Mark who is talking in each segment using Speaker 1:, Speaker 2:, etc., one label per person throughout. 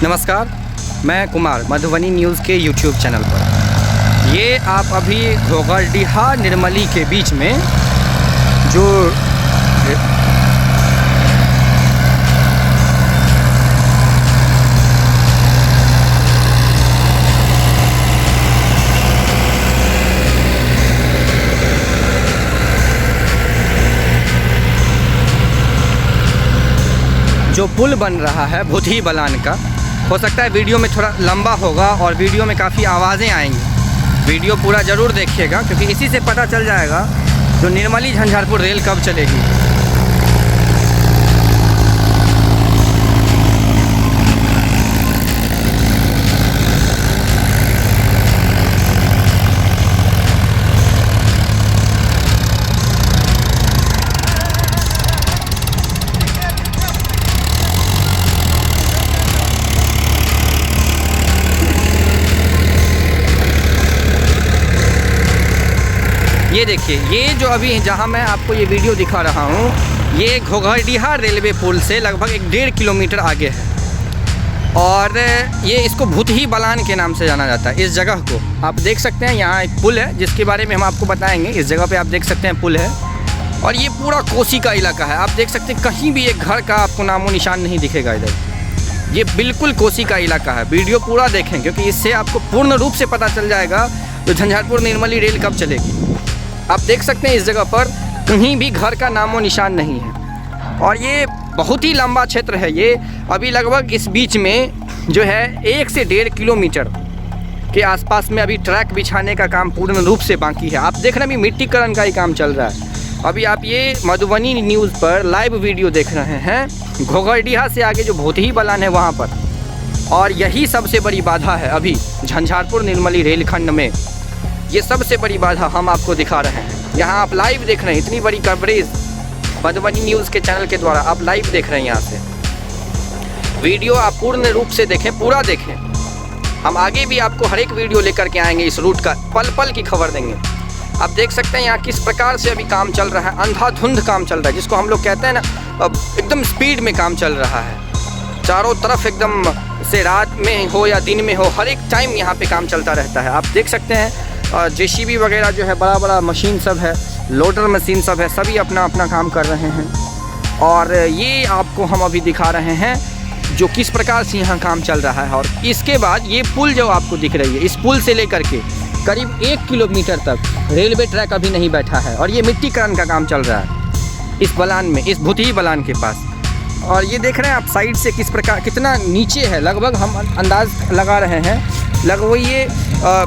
Speaker 1: नमस्कार, मैं कुमार मधुबनी न्यूज़ के यूट्यूब चैनल पर। ये आप अभी घोघरडीहा निर्मली के बीच में जो पुल बन रहा है भूतही बलान का, हो सकता है वीडियो में थोड़ा लंबा होगा और वीडियो में काफ़ी आवाज़ें आएंगी। वीडियो पूरा ज़रूर देखिएगा क्योंकि इसी से पता चल जाएगा जो निर्मली झंझारपुर रेल कब चलेगी। ये देखिए, ये जो अभी जहाँ मैं आपको ये वीडियो दिखा रहा हूँ, ये घोघरडीहा रेलवे पुल से लगभग 1.5 किलोमीटर आगे है और ये इसको भूतही बलान के नाम से जाना जाता है। इस जगह को आप देख सकते हैं, यहाँ एक पुल है जिसके बारे में हम आपको बताएंगे। इस जगह पे आप देख सकते हैं पुल है और ये पूरा कोसी का इलाका है। आप देख सकते हैं कहीं भी एक घर का आपको नामो निशान नहीं दिखेगा इधर। ये बिल्कुल कोसी का इलाका है। वीडियो पूरा देखें क्योंकि इससे आपको पूर्ण रूप से पता चल जाएगा तो झंझारपुर निर्मली रेल कब चलेगी। आप देख सकते हैं इस जगह पर कहीं भी घर का नामो निशान नहीं है और ये बहुत ही लंबा क्षेत्र है। ये अभी लगभग इस बीच में जो है 1 से 1.5 किलोमीटर के आसपास में अभी ट्रैक बिछाने का काम पूर्ण रूप से बाकी है। आप देख रहे हैं अभी मिट्टीकरण का ही काम चल रहा है। अभी आप ये मधुबनी न्यूज़ पर लाइव वीडियो देख रहे हैं घोघरडीहा से आगे जो भूतही बलान है वहाँ पर, और यही सबसे बड़ी बाधा है अभी झंझारपुर निर्मली रेलखंड में। ये सबसे बड़ी बाधा हम आपको दिखा रहे हैं। यहाँ आप लाइव देख रहे हैं, इतनी बड़ी कवरेज मधुबनी न्यूज़ के चैनल के द्वारा आप लाइव देख रहे हैं। यहाँ से वीडियो आप पूर्ण रूप से देखें, पूरा देखें। हम आगे भी आपको हर एक वीडियो लेकर के आएंगे, इस रूट का पल पल की खबर देंगे। आप देख सकते हैं यहाँ किस प्रकार से अभी काम चल रहा है। अंधाधुंध काम चल रहा है, जिसको हम लोग कहते हैं ना, एकदम स्पीड में काम चल रहा है। चारों तरफ एकदम से रात में हो या दिन में हो, हर एक टाइम यहाँ पे काम चलता रहता है। आप देख सकते हैं जेसीबी वगैरह जो है, बड़ा बड़ा मशीन सब है, लोडर मशीन सब है, सभी अपना अपना काम कर रहे हैं। और ये आपको हम अभी दिखा रहे हैं जो किस प्रकार से यहाँ काम चल रहा है। और इसके बाद ये पुल जो आपको दिख रही है, इस पुल से लेकर के करीब 1 किलोमीटर तक रेलवे ट्रैक अभी नहीं बैठा है और ये मिट्टीकरण का काम चल रहा है इस बलान में, इस भूतही बलान के पास। और ये देख रहे हैं आप साइड से किस प्रकार कितना नीचे है। लगभग हम अंदाज़ लगा रहे हैं लगभग ये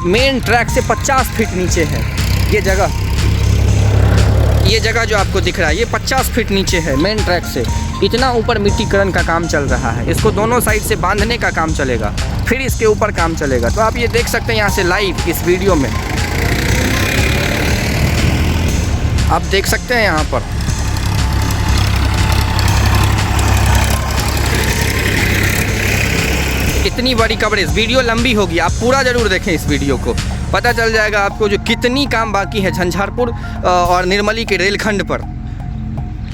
Speaker 1: मेन ट्रैक से 50 फीट नीचे है ये जगह। ये जगह जो आपको दिख रहा है ये 50 फीट नीचे है मेन ट्रैक से। इतना ऊपर मिट्टीकरण का काम चल रहा है। इसको दोनों साइड से बांधने का काम चलेगा, फिर इसके ऊपर काम चलेगा। तो आप ये देख सकते हैं यहाँ से लाइव इस वीडियो में आप देख सकते हैं यहाँ पर इतनी बड़ी कवरेज। वीडियो लंबी होगी, आप पूरा ज़रूर देखें इस वीडियो को, पता चल जाएगा आपको जो कितनी काम बाकी है झंझारपुर और निर्मली के रेलखंड पर।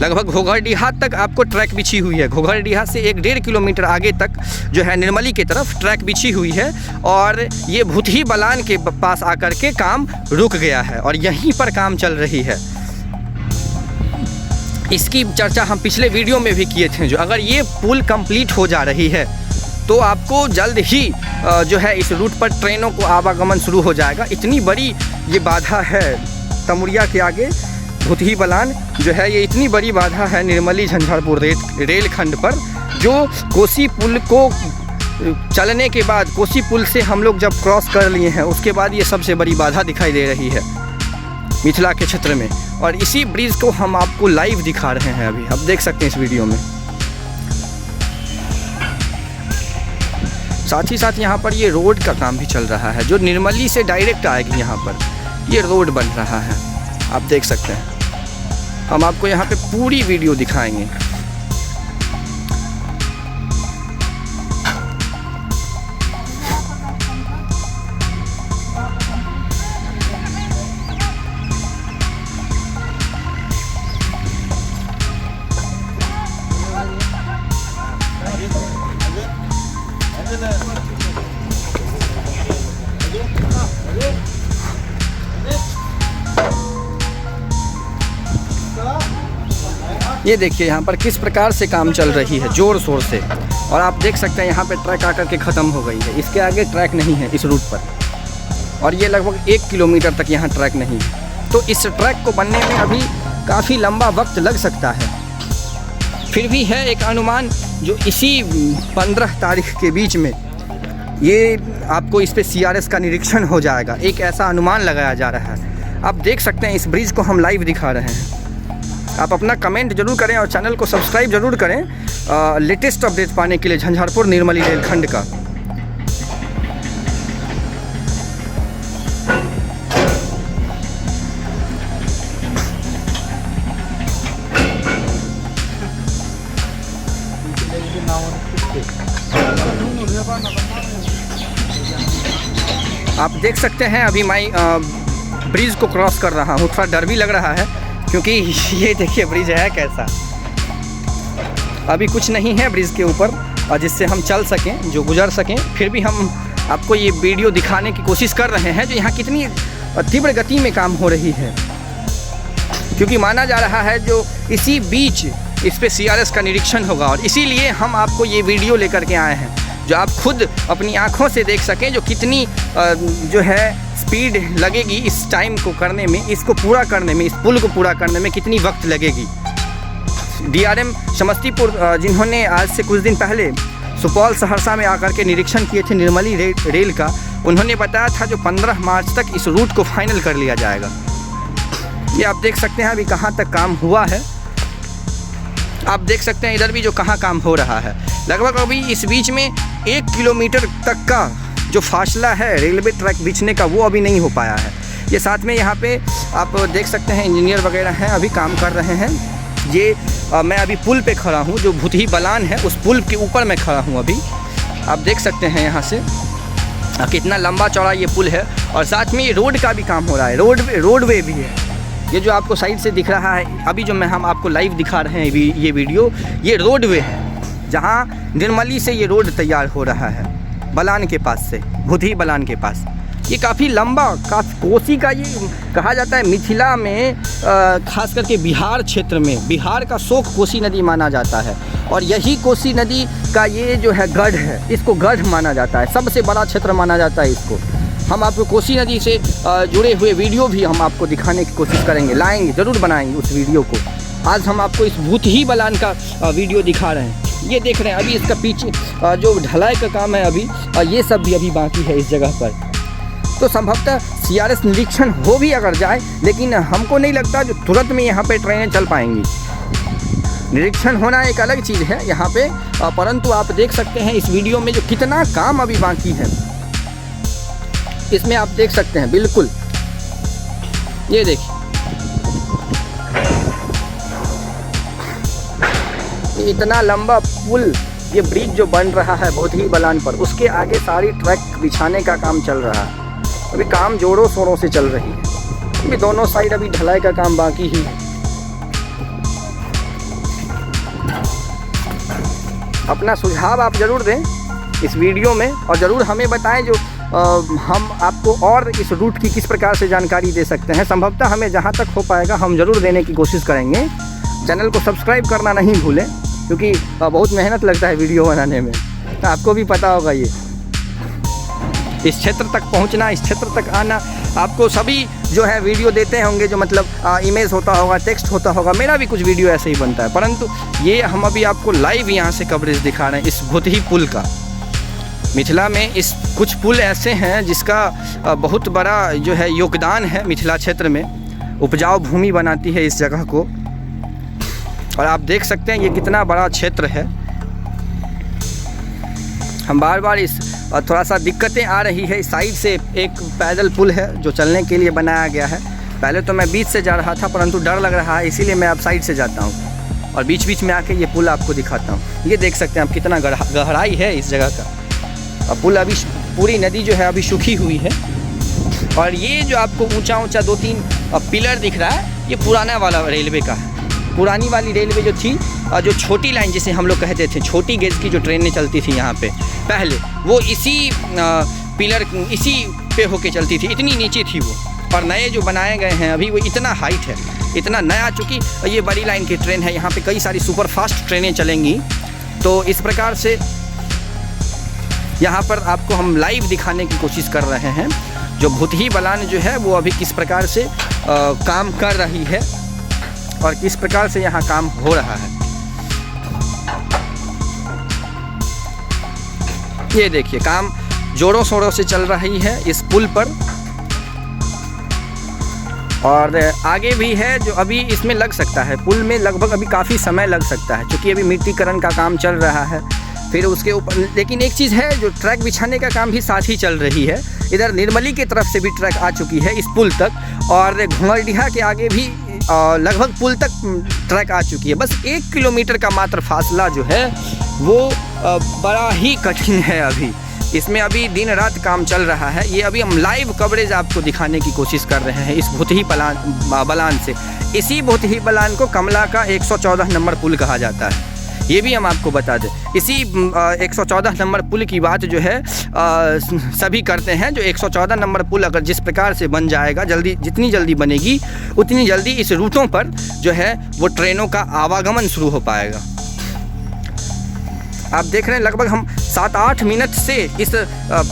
Speaker 1: लगभग घोघरडीहा तक आपको ट्रैक बिछी हुई है। घोघरडीहा से 1.5 किलोमीटर आगे तक जो है निर्मली की तरफ ट्रैक बिछी हुई है और ये भूतही बलान के पास आकर के काम रुक गया है और यहीं पर काम चल रही है। इसकी चर्चा हम पिछले वीडियो में भी किए थे। जो अगर ये पुल कंप्लीट हो जा रही है तो आपको जल्द ही जो है इस रूट पर ट्रेनों को आवागमन शुरू हो जाएगा। इतनी बड़ी ये बाधा है तमुरिया के आगे भूतही बलान जो है, ये इतनी बड़ी बाधा है निर्मली झंझारपुर रेलखंड पर, जो कोसी पुल को चलने के बाद, कोसी पुल से हम लोग जब क्रॉस कर लिए हैं उसके बाद ये सबसे बड़ी बाधा दिखाई दे रही है मिथिला के क्षेत्र में। और इसी ब्रिज को हम आपको लाइव दिखा रहे हैं अभी, आप देख सकते हैं इस वीडियो में। साथ ही साथ यहाँ पर ये रोड का काम भी चल रहा है जो निर्मली से डायरेक्ट आएगी। यहाँ पर ये रोड बन रहा है, आप देख सकते हैं। हम आपको यहाँ पे पूरी वीडियो दिखाएंगे। ये देखिए यहाँ पर किस प्रकार से काम चल रही है, ज़ोर शोर से। और आप देख सकते हैं यहाँ पे ट्रैक आकर के ख़त्म हो गई है, इसके आगे ट्रैक नहीं है इस रूट पर। और ये लगभग 1 किलोमीटर तक यहाँ ट्रैक नहीं है। तो इस ट्रैक को बनने में अभी काफ़ी लंबा वक्त लग सकता है। फिर भी है एक अनुमान जो इसी 15 तारीख के बीच में ये आपको इस पे CRS का निरीक्षण हो जाएगा, एक ऐसा अनुमान लगाया जा रहा है। आप देख सकते हैं इस ब्रिज को हम लाइव दिखा रहे हैं। आप अपना कमेंट जरूर करें और चैनल को सब्सक्राइब जरूर करें लेटेस्ट अपडेट पाने के लिए झंझारपुर निर्मली रेलखंड का। आप देख सकते हैं अभी मैं ब्रिज को क्रॉस कर रहा हूँ। थोड़ा डर भी लग रहा है क्योंकि ये देखिए ब्रिज है कैसा। अभी कुछ नहीं है ब्रिज के ऊपर जिससे हम चल सकें, जो गुजर सकें। फिर भी हम आपको ये वीडियो दिखाने की कोशिश कर रहे हैं जो यहाँ कितनी तीव्र गति में काम हो रही है, क्योंकि माना जा रहा है जो इसी बीच इस पे CRS का निरीक्षण होगा। और इसीलिए हम आपको ये वीडियो लेकर के आए हैं जो आप खुद अपनी आँखों से देख सकें जो कितनी जो है स्पीड लगेगी इस टाइम को करने में, इसको पूरा करने में, इस पुल को पूरा करने में कितनी वक्त लगेगी। DRM समस्तीपुर जिन्होंने आज से कुछ दिन पहले सुपौल सहरसा में आकर के निरीक्षण किए थे निर्मली रेल का, उन्होंने बताया था जो 15 मार्च तक इस रूट को फाइनल कर लिया जाएगा। ये आप देख सकते हैं अभी कहाँ तक काम हुआ है। आप देख सकते हैं इधर भी जो कहाँ काम हो रहा है। लगभग अभी इस बीच में 1 किलोमीटर तक का जो फासला है रेलवे ट्रैक बिछने का वो अभी नहीं हो पाया है। ये साथ में यहाँ पे आप देख सकते हैं इंजीनियर वगैरह हैं, अभी काम कर रहे हैं। ये मैं अभी पुल पे खड़ा हूँ, जो भूतही बलान है उस पुल के ऊपर मैं खड़ा हूँ अभी। आप देख सकते हैं यहाँ से कितना लंबा चौड़ा ये पुल है। और साथ में ये रोड का भी काम हो रहा है, रोडवे भी है। ये जो आपको साइड से दिख रहा है अभी जो हम आपको लाइव दिखा रहे हैं ये वीडियो, ये रोडवे है जहाँ निर्मली से ये रोड तैयार हो रहा है बलान के पास से, भूतही बलान के पास। ये काफ़ी लंबा, कोसी का ये कहा जाता है मिथिला में, खास करके बिहार क्षेत्र में, बिहार का शोक कोसी नदी माना जाता है। और यही कोसी नदी का ये जो है गढ़ है, इसको गढ़ माना जाता है, सबसे बड़ा क्षेत्र माना जाता है इसको। हम आपको कोसी नदी से जुड़े हुए वीडियो भी हम आपको दिखाने की कोशिश करेंगे, लाएंगे, ज़रूर बनाएंगे उस वीडियो को। आज हम आपको इस भूतही बलान का वीडियो दिखा रहे हैं। ये देख रहे हैं अभी इसका पीछे जो ढलाई का काम है अभी, ये सब भी अभी बाकी है इस जगह पर। तो संभवतः CRS निरीक्षण हो भी अगर जाए, लेकिन हमको नहीं लगता जो तुरंत में यहाँ पे ट्रेनें चल पाएंगी। निरीक्षण होना एक अलग चीज़ है यहाँ पे, परंतु आप देख सकते हैं इस वीडियो में जो कितना काम अभी बाकी है, इसमें आप देख सकते हैं बिल्कुल। ये देखिए इतना लंबा पुल, ये ब्रिज जो बन रहा है भूतही बलान पर, उसके आगे सारी ट्रैक बिछाने का काम चल रहा है। अभी काम जोरों शोरों से चल रही है। अभी दोनों साइड अभी ढलाई का काम बाकी ही है। अपना सुझाव आप ज़रूर दें इस वीडियो में और ज़रूर हमें बताएं जो हम आपको और इस रूट की किस प्रकार से जानकारी दे सकते हैं। संभवतः हमें जहां तक हो पाएगा हम ज़रूर देने की कोशिश करेंगे। चैनल को सब्सक्राइब करना नहीं भूलें, क्योंकि बहुत मेहनत लगता है वीडियो बनाने में, तो आपको भी पता होगा। ये इस क्षेत्र तक पहुंचना, इस क्षेत्र तक आना, आपको सभी जो है वीडियो देते होंगे जो मतलब इमेज होता होगा, टेक्स्ट होता होगा। मेरा भी कुछ वीडियो ऐसे ही बनता है, परंतु ये हम अभी आपको लाइव यहाँ से कवरेज दिखा रहे हैं इस भूतही पुल का। मिथिला में इस कुछ पुल ऐसे हैं जिसका बहुत बड़ा जो है योगदान है मिथिला क्षेत्र में, उपजाऊ भूमि बनाती है इस जगह को। और आप देख सकते हैं ये कितना बड़ा क्षेत्र है। हम बार बार इस थोड़ा सा दिक्कतें आ रही है। इस साइड से एक पैदल पुल है जो चलने के लिए बनाया गया है। पहले तो मैं बीच से जा रहा था, परंतु डर लग रहा है, इसीलिए मैं अब साइड से जाता हूँ और बीच बीच में आके ये पुल आपको दिखाता हूँ। ये देख सकते हैं आप कितना गहराई है इस जगह का। और पुल अभी पूरी नदी जो है अभी सूखी हुई है। और ये जो आपको ऊंचा ऊंचा 2-3 पिलर दिख रहा है, ये पुराना वाला रेलवे का है। पुरानी वाली रेलवे जो थी, जो छोटी लाइन जिसे हम लोग कहते थे, छोटी गेज की जो ट्रेनें चलती थी यहाँ पे पहले, वो इसी पिलर, इसी पे होके चलती थी। इतनी नीचे थी वो। और नए जो बनाए गए हैं अभी वो इतना हाइट है। इतना नया, चूँकि ये बड़ी लाइन की ट्रेन है, यहाँ पे कई सारी सुपरफास्ट ट्रेनें चलेंगी। तो इस प्रकार से यहाँ पर आपको हम लाइव दिखाने की कोशिश कर रहे हैं जो भूतही बलान जो है वो अभी किस प्रकार से काम कर रही है और किस प्रकार से यहाँ काम हो रहा है। ये देखिए, काम जोरों शोरों से चल रही है इस पुल पर, और आगे भी है जो अभी इसमें लग सकता है। पुल में लगभग अभी काफ़ी समय लग सकता है, क्योंकि अभी मिट्टीकरण का काम चल रहा है। फिर उसके ऊपर लेकिन एक चीज़ है, जो ट्रैक बिछाने का काम भी साथ ही चल रही है। इधर निर्मली की तरफ से भी ट्रैक आ चुकी है इस पुल तक, और घुंघरडीहा के आगे भी लगभग पुल तक ट्रैक आ चुकी है। बस 1 किलोमीटर का मात्र फासला जो है वो बड़ा ही कठिन है। अभी इसमें अभी दिन रात काम चल रहा है। ये अभी हम लाइव कवरेज आपको दिखाने की कोशिश कर रहे हैं इस भूतही बलान से। इसी भूतही बलान को कमला का 114 नंबर पुल कहा जाता है, ये भी हम आपको बता दें। इसी 114 नंबर पुल की बात जो है सभी करते हैं। जो 114 नंबर पुल अगर जिस प्रकार से बन जाएगा, जल्दी जितनी जल्दी बनेगी उतनी जल्दी इस रूटों पर जो है वो ट्रेनों का आवागमन शुरू हो पाएगा। आप देख रहे हैं लगभग हम 7-8 मिनट से इस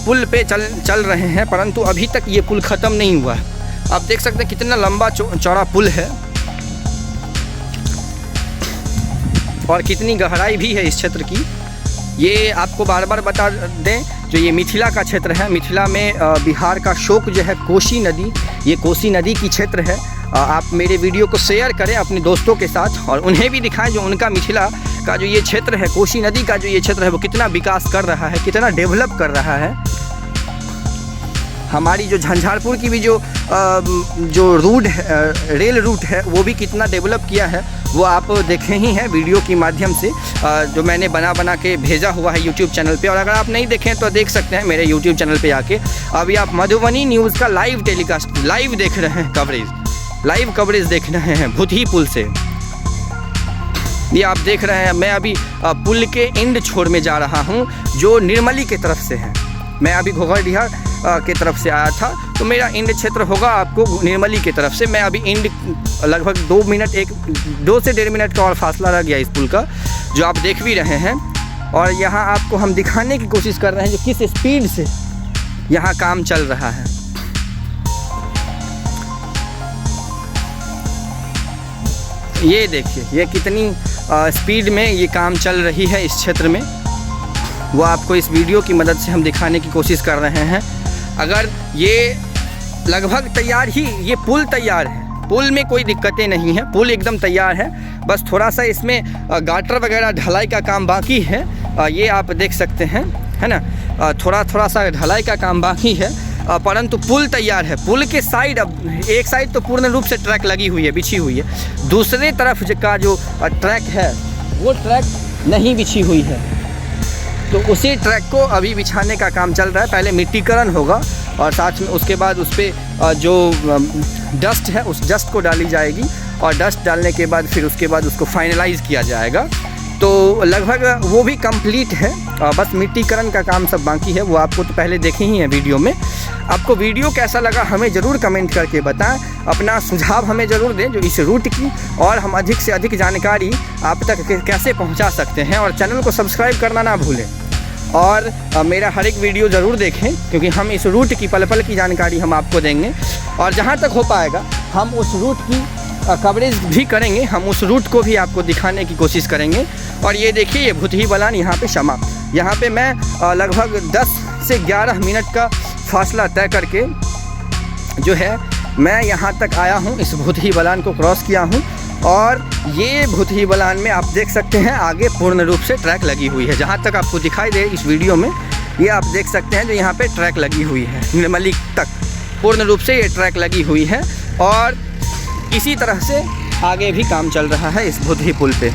Speaker 1: पुल पे चल रहे हैं, परंतु अभी तक ये पुल ख़त्म नहीं हुआ है। आप देख सकते हैं कितना लंबा चौड़ा पुल है और कितनी गहराई भी है इस क्षेत्र की। ये आपको बार बार बता दें, जो ये मिथिला का क्षेत्र है, मिथिला में बिहार का शोक जो है कोसी नदी, ये कोसी नदी की क्षेत्र है। आप मेरे वीडियो को शेयर करें अपने दोस्तों के साथ और उन्हें भी दिखाएं जो उनका मिथिला का जो ये क्षेत्र है, कोसी नदी का जो ये क्षेत्र है वो कितना विकास कर रहा है, कितना डेवलप कर रहा है। हमारी जो झंझारपुर की भी जो रूट है, रेल रूट है, वो भी कितना डेवलप किया है वो आप देखे ही हैं वीडियो के माध्यम से, जो मैंने बना के भेजा हुआ है यूट्यूब चैनल पे। और अगर आप नहीं देखें तो देख सकते हैं मेरे यूट्यूब चैनल पे आके। अभी आप मधुबनी न्यूज़ का लाइव टेलीकास्ट लाइव देख रहे हैं, लाइव कवरेज देख रहे हैं भूतही पुल से। ये आप देख रहे हैं, मैं अभी पुल के एंड छोर में जा रहा हूँ जो निर्मली के तरफ से है। मैं अभी घुंघरडीहा के तरफ से आया था, तो मेरा एंड क्षेत्र होगा आपको निर्मली के तरफ से। मैं अभी एंड लगभग 2 से 1.5 मिनट का और फासला रह गया इस पुल का, जो आप देख भी रहे हैं। और यहाँ आपको हम दिखाने की कोशिश कर रहे हैं जो किस स्पीड से यहाँ काम चल रहा है। ये देखिए, ये कितनी स्पीड में ये काम चल रही है इस क्षेत्र में, वो आपको इस वीडियो की मदद से हम दिखाने की कोशिश कर रहे हैं। अगर ये लगभग तैयार ही, ये पुल तैयार है, पुल में कोई दिक्कतें नहीं है, पुल एकदम तैयार है। बस थोड़ा सा इसमें गाटर वगैरह ढलाई का काम बाकी है, ये आप देख सकते हैं, है ना। थोड़ा सा ढलाई का काम बाकी है, परंतु पुल तैयार है। पुल के साइड, अब एक साइड तो पूर्ण रूप से ट्रैक लगी हुई है, बिछी हुई है। दूसरे तरफ का जो ट्रैक है वो ट्रैक नहीं बिछी हुई है, तो उसी ट्रैक को अभी बिछाने का काम चल रहा है। पहले मिट्टीकरण होगा और साथ में उसके बाद उस पर जो डस्ट है उस डस्ट को डाली जाएगी, और डस्ट डालने के बाद फिर उसके बाद उसको फाइनलाइज़ किया जाएगा। तो लगभग वो भी कंप्लीट है, बस मिट्टीकरण का काम सब बाकी है। वो आपको तो पहले देखे ही हैं वीडियो में। आपको वीडियो कैसा लगा हमें ज़रूर कमेंट करके बताएं, अपना सुझाव हमें ज़रूर दें जो इस रूट की, और हम अधिक से अधिक जानकारी आप तक कैसे पहुंचा सकते हैं। और चैनल को सब्सक्राइब करना ना भूलें, और मेरा हर एक वीडियो ज़रूर देखें, क्योंकि हम इस रूट की पल पल की जानकारी हम आपको देंगे। और जहाँ तक हो पाएगा हम उस रूट की कवरेज भी करेंगे, हम उस रूट को भी आपको दिखाने की कोशिश करेंगे। और ये देखिए, ये भूतही बलान यहाँ पे समाप्त। यहाँ पे मैं लगभग 10 से 11 मिनट का फासला तय करके जो है मैं यहाँ तक आया हूँ, इस भूतही बलान को क्रॉस किया हूँ। और ये भूतही बलान में आप देख सकते हैं आगे पूर्ण रूप से ट्रैक लगी हुई है। जहाँ तक आपको दिखाई दे इस वीडियो में, ये आप देख सकते हैं जो यहाँ पे ट्रैक लगी हुई है, निर्मली तक पूर्ण रूप से ये ट्रैक लगी हुई है। और इसी तरह से आगे भी काम चल रहा है इस भूतही पुल पे।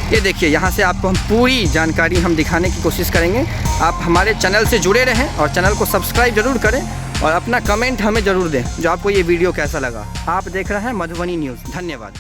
Speaker 1: ये देखिए, यहाँ से आपको हम पूरी जानकारी हम दिखाने की कोशिश करेंगे। आप हमारे चैनल से जुड़े रहें और चैनल को सब्सक्राइब ज़रूर करें, और अपना कमेंट हमें ज़रूर दें जो आपको ये वीडियो कैसा लगा। आप देख रहे हैं मधुबनी न्यूज़। धन्यवाद।